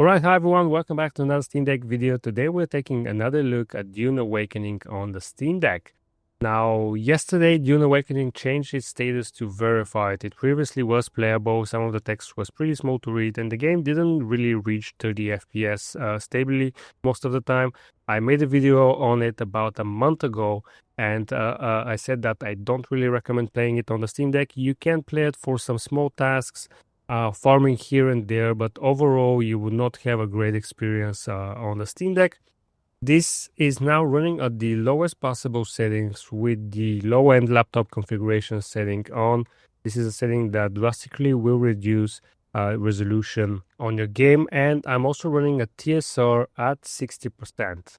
Alright, hi everyone, welcome back to another Steam Deck video. Today we're taking another look at Dune Awakening on the Steam Deck. Now, yesterday Dune Awakening changed its status to verified. It previously was playable, some of the text was pretty small to read, and the game didn't really reach 30 FPS stably most of the time. I made a video on it about a month ago, and I said that I don't really recommend playing it on the Steam Deck. You can play it for some small tasks, farming here and there, but overall you would not have a great experience on the Steam Deck. This is now running at the lowest possible settings with the low-end laptop configuration setting on. This is a setting that drastically will reduce resolution on your game, and I'm also running a TSR at 60%.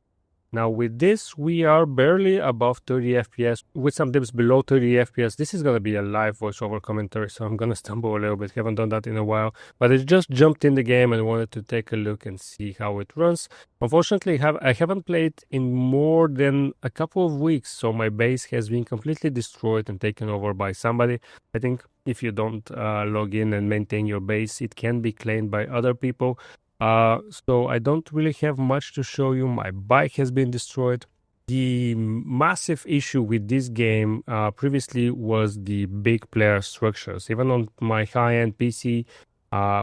Now with this, we are barely above 30 FPS, with some dips below 30 FPS. This is going to be a live voiceover commentary, so I'm going to stumble a little bit. Haven't done that in a while, but I just jumped in the game and wanted to take a look and see how it runs. Unfortunately, I haven't played in more than a couple of weeks, so my base has been completely destroyed and taken over by somebody. I think if you don't log in and maintain your base, it can be claimed by other people. So I don't really have much to show you. My bike has been destroyed. The massive issue with this game previously was the big player structures. Even on my high-end PC,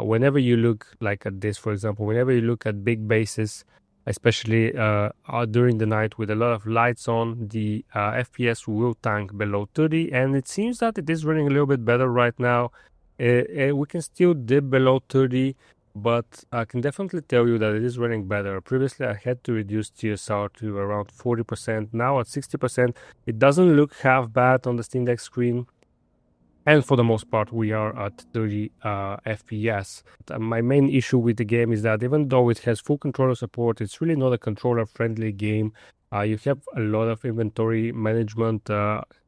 whenever you look like at this, for example, whenever you look at big bases, especially during the night with a lot of lights on, the FPS will tank below 30, and it seems that it is running a little bit better right now. We can still dip below 30, but I can definitely tell you that it is running better. Previously, I had to reduce TSR to around 40%. Now at 60%, it doesn't look half bad on the Steam Deck screen. And for the most part, we are at 30 FPS. My main issue with the game is that even though it has full controller support, it's really not a controller-friendly game. You have a lot of inventory management,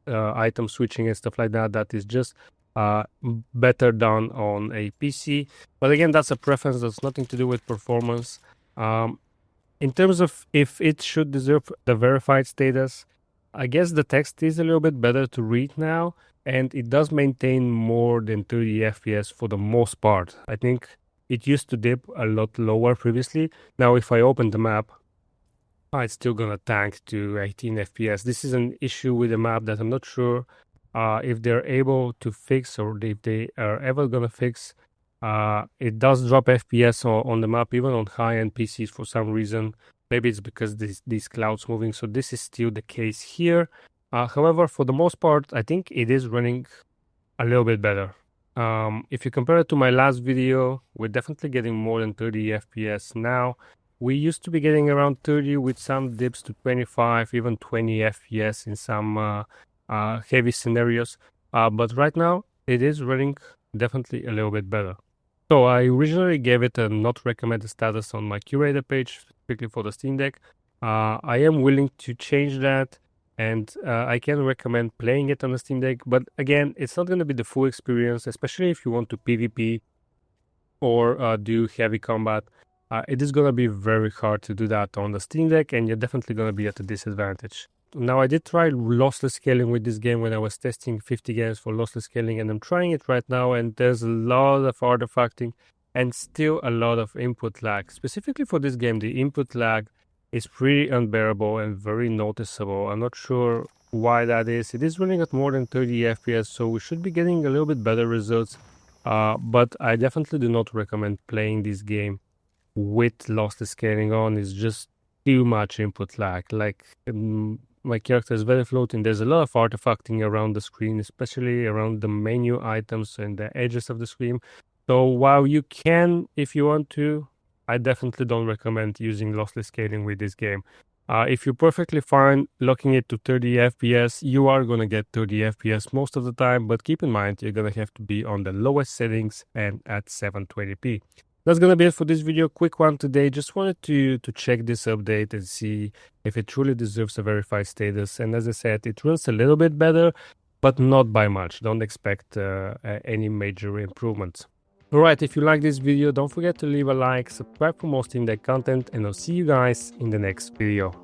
item switching and stuff like that. That is just better done on a PC, but again, that's a preference. That's nothing to do with performance. In terms of if it should deserve the verified status, I guess the text is a little bit better to read now, and it does maintain more than 30 FPS for the most part. I think it used to dip a lot lower previously. Now if I open the map, it's still gonna tank to 18 FPS. This is an issue with the map that I'm not sure if they're able to fix, or if they are ever gonna fix. It does drop FPS on the map, even on high-end PCs for some reason. Maybe it's because these clouds moving, so this is still the case here. However, for the most part, I think it is running a little bit better. If you compare it to my last video, we're definitely getting more than 30 FPS now. We used to be getting around 30 with some dips to 25, even 20 FPS in some heavy scenarios, but right now it is running definitely a little bit better. So I originally gave it a not recommended status on my curator page, specifically for the Steam Deck. I am willing to change that, and I can recommend playing it on the Steam Deck, but again, it's not going to be the full experience, especially if you want to PvP or do heavy combat. It is going to be very hard to do that on the Steam Deck, and you're definitely going to be at a disadvantage. Now, I did try lossless scaling with this game when I was testing 50 games for lossless scaling, and I'm trying it right now, and there's a lot of artifacting and still a lot of input lag. Specifically for this game, the input lag is pretty unbearable and very noticeable. I'm not sure why that is. It is running at more than 30 FPS, so we should be getting a little bit better results, but I definitely do not recommend playing this game with lossless scaling on. It's just too much input lag. Like, my character is very floating. There's a lot of artifacting around the screen, especially around the menu items and the edges of the screen. So while you can, if you want to, I definitely don't recommend using lossless scaling with this game. If you're perfectly fine locking it to 30 FPS, you are going to get 30 FPS most of the time, but keep in mind, you're going to have to be on the lowest settings and at 720p. That's going to be it for this video. Quick one today. Just wanted to check this update and see if it truly deserves a verified status. And as I said, it runs a little bit better, but not by much. Don't expect any major improvements. Alright, if you like this video, don't forget to leave a like, subscribe for more Steam Deck content, and I'll see you guys in the next video.